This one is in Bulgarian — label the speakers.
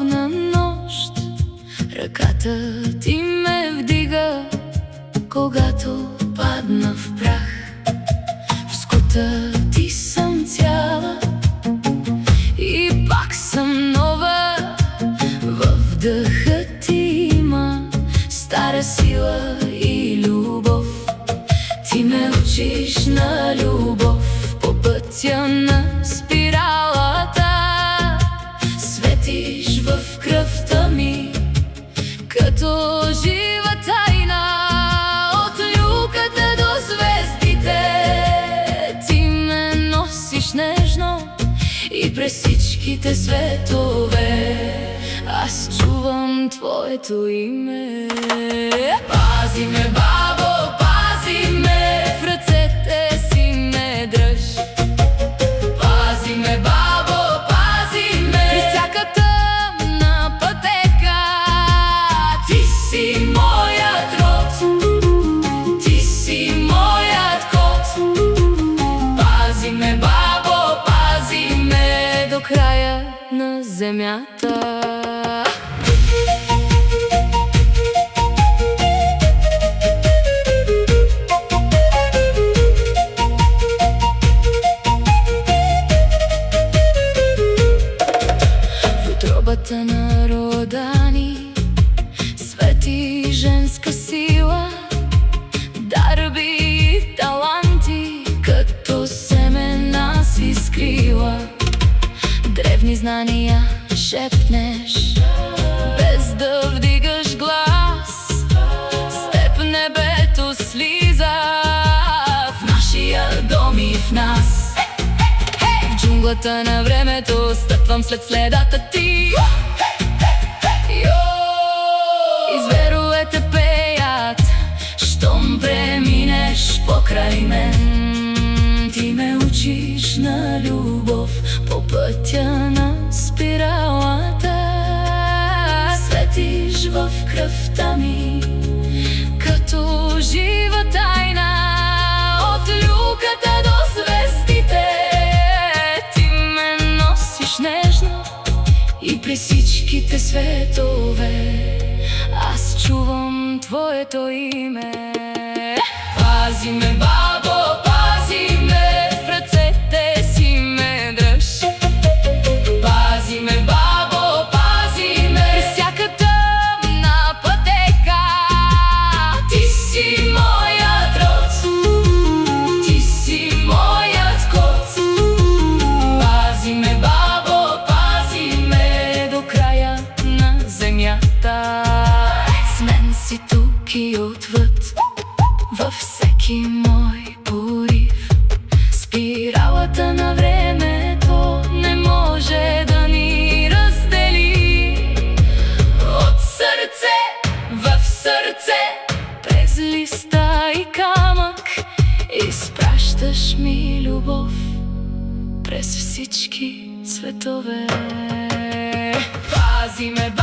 Speaker 1: хладна нощ, ръката ти ме вдига, когато падна в прах. В скута ти съм цяла и пак съм нова. Във дъха ти има стара сила и любов. Ти ме учиш на любов по пътя на спиралата. Светиш в кръвта ми като жива тайна. От люката до звездите ти ме носиш нежно и през всичките светове аз чувам твоето име. Пази ме, бабо, пази ме, в ръцете си ме дръж. Пази ме, бабо, пази ме, при всяка тъмна пътека. Ти си моят род, ти си моят код. Пази ме, бабо, пази ме до края на земята. На рода ни свети женска сила, дарби и таланти като семена си скрила. Древни знания шепнеш, без да вдигаш глас. С теб небето слиза в нашия дом и в нас. В джунглата на времето стъпвам след следата ти. И зверовете пеят, щом преминеш покрай мен. Ти ме учиш на любов по пътя на спиралата. Светиш в кръвта ми като жива тайна. От люката до звездите ти ме носиш нежно и при всичките светове аз чувам твоето име. Пази ме, бабо, пази ме, в ръцете си ме дръж. Пази ме, бабо, пази ме, при всяка тъмна пътека. Ти си моят род, ти си моят код. Пази ме, бабо, пази ме до края на земята. С мен си тук и отвъд, във всеки мой порив. Спиралата на времето не може да ни раздели. От сърце в сърце, през листа и камък, изпращаш ми любов през всички светове. Пази ме,